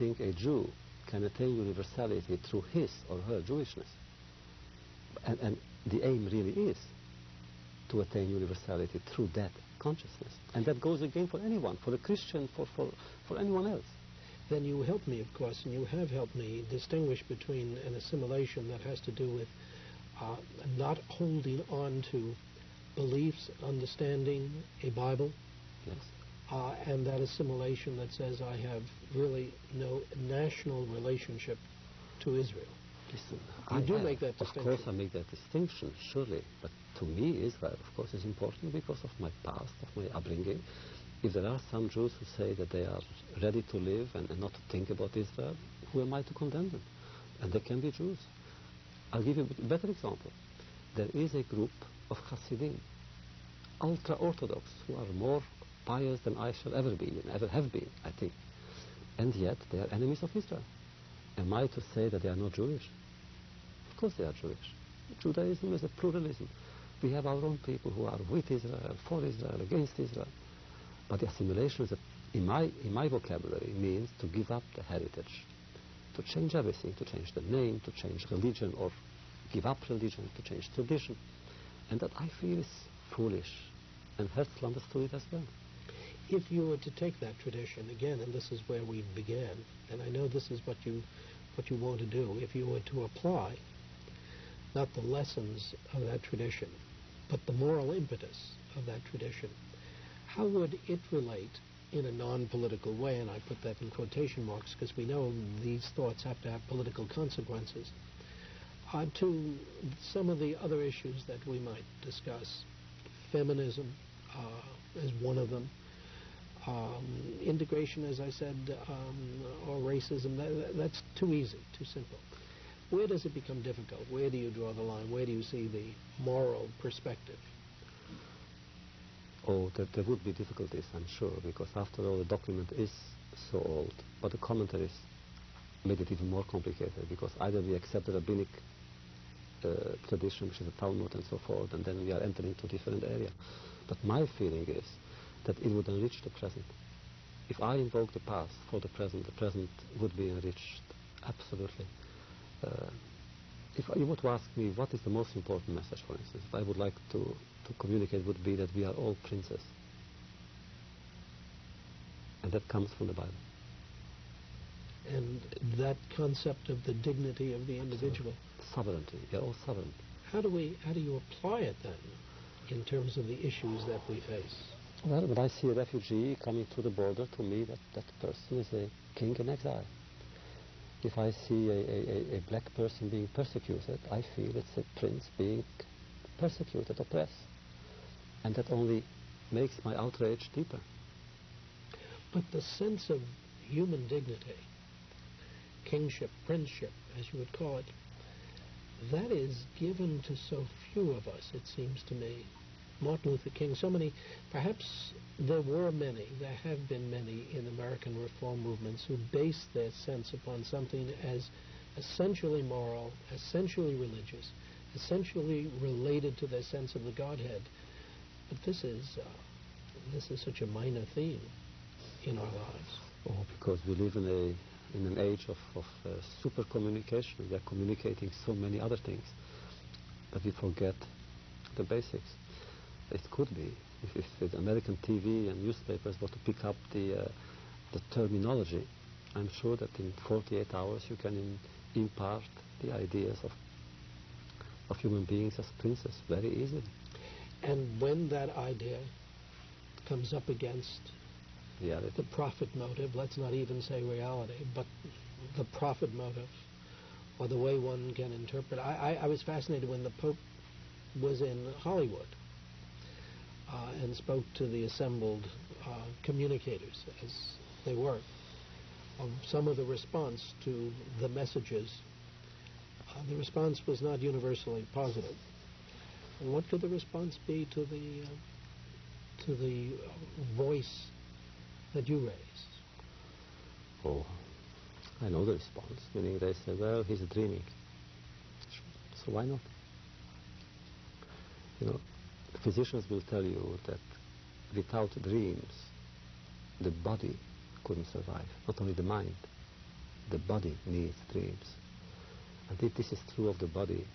think a Jew can attain universality through his or her Jewishness. And the aim really is to attain universality through that consciousness. And that goes again for anyone, for a Christian, for anyone else. Then you help me, of course, and you have helped me distinguish between an assimilation that has to do with not holding on to beliefs, understanding a Bible, Yes. And that assimilation that says I have really no national relationship to Israel. Listen, You do make that distinction. Of course I make that distinction, surely. But to me, Israel, of course, is important because of my past, of my upbringing. If there are some Jews who say that they are ready to live and not to think about Israel, who am I to condemn them? And they can be Jews. I'll give you a better example. There is a group of Hasidim, ultra-Orthodox, who are more pious than I shall ever be and ever have been, I think. And yet they are enemies of Israel. Am I to say that they are not Jewish? Of course they are Jewish. Judaism is a pluralism. We have our own people who are with Israel, for Israel, against Israel. But the assimilation, in my vocabulary, means to give up the heritage, to change everything, to change the name, to change religion, or give up religion, to change tradition. And that I feel is foolish. And Herzl understood it as well. If you were to take that tradition again, and this is where we began, and I know this is what you want to do, if you were to apply not the lessons of that tradition, but the moral impetus of that tradition, how would it relate in a non-political way, and I put that in quotation marks because we know these thoughts have to have political consequences, to some of the other issues that we might discuss? Feminism is one of them. Integration, as I said, or racism, that's too easy, too simple. Where does it become difficult? Where do you draw the line? Where do you see the moral perspective? Oh, there would be difficulties, I'm sure, because after all, the document is so old, but the commentaries made it even more complicated, because either we accept the rabbinic tradition, which is the Talmud and so forth, and then we are entering into a different area. But my feeling is that it would enrich the present. If I invoke the past for the present would be enriched, absolutely. If you were to ask me what is the most important message, for instance, I would like to communicate would be that we are all princes. And that comes from the Bible. And that concept of the dignity of the individual. Sovereignty, we are all sovereign. How do you apply it then in terms of the issues that we face? Well, when I see a refugee coming through the border, to me that person is a king in exile. If I see a black person being persecuted, I feel it's a prince being persecuted, oppressed. And that only makes my outrage deeper. But the sense of human dignity, kingship, princeship, as you would call it, that is given to so few of us, it seems to me. Martin Luther King, so many, perhaps there have been many in American reform movements who base their sense upon something as essentially moral, essentially religious, essentially related to their sense of the Godhead. But this is such a minor theme in our lives. Oh, because we live in an age of super communication. We are communicating so many other things that we forget the basics. It could be if American TV and newspapers were to pick up the terminology. I'm sure that in 48 hours you can impart the ideas of human beings as princes very easily. And when that idea comes up against reality, the profit motive, let's not even say reality, but the profit motive, or the way one can interpret. I was fascinated when the Pope was in Hollywood and spoke to the assembled communicators, as they were, of some of the response to the messages. The response was not universally positive. What could the response be to the voice that you raised? Oh, I know the response. Meaning they say, well, he's dreaming. So why not? You know, physicians will tell you that without dreams, the body couldn't survive, not only the mind. the body needs dreams. And if this is true of the body,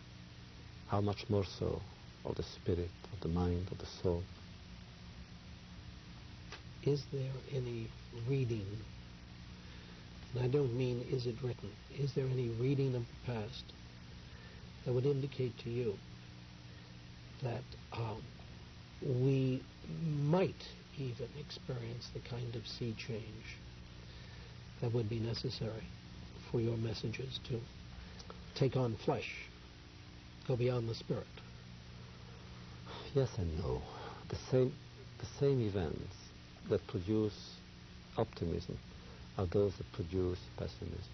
how much more so of the spirit, of the mind, of the soul? Is there any reading, and I don't mean is it written, is there any reading of the past that would indicate to you that we might even experience the kind of sea change that would be necessary for your messages to take on flesh, go beyond the spirit? Yes and no. The same events that produce optimism are those that produce pessimism.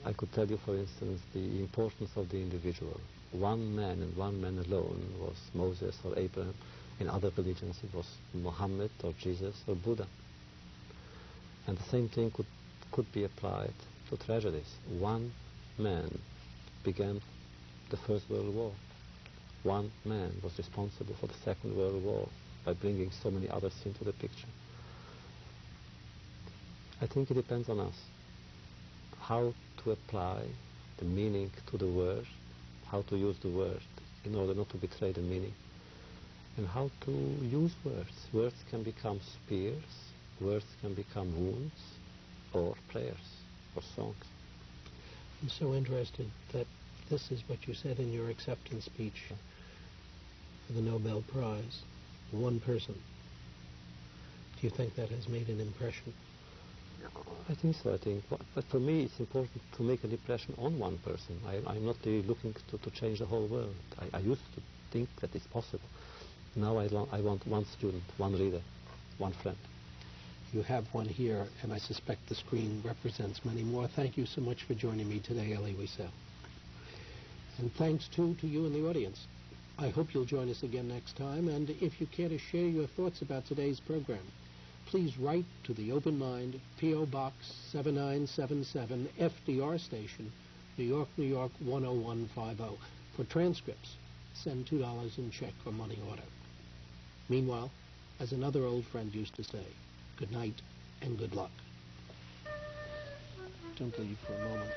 I could tell you, for instance, the importance of the individual. One man and one man alone was Moses or Abraham. In other religions it was Muhammad or Jesus or Buddha. And the same thing could be applied to tragedies. One man began the First World War. One man was responsible for the Second World War by bringing so many others into the picture. I think it depends on us how to apply the meaning to the word, how to use the word in order not to betray the meaning, and how to use words. Words can become spears, words can become wounds, or prayers, or songs. I'm so interested that this is what you said in your acceptance speech for the Nobel Prize. One person. Do you think that has made an impression? I think so. But for me it's important to make an impression on one person. I'm not really looking to change the whole world. I used to think that it's possible. Now I want one student, one reader, one friend. You have one here, and I suspect the screen represents many more. Thank you so much for joining me today, Elie Wiesel. And thanks, too, to you in the audience. I hope you'll join us again next time, and if you care to share your thoughts about today's program, please write to the Open Mind, P.O. Box 7977, FDR Station, New York, New York 10150. For transcripts, send $2 in check or money order. Meanwhile, as another old friend used to say, good night and good luck. Don't leave for a moment.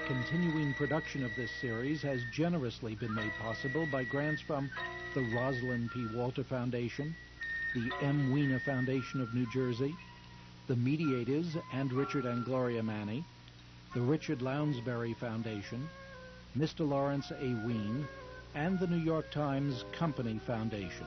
Continuing production of this series has generously been made possible by grants from the Rosalind P. Walter Foundation, the M. Weiner Foundation of New Jersey, the Mediators and Richard and Gloria Manny, the Richard Lounsbury Foundation, Mr. Lawrence A. Ween, and the New York Times Company Foundation.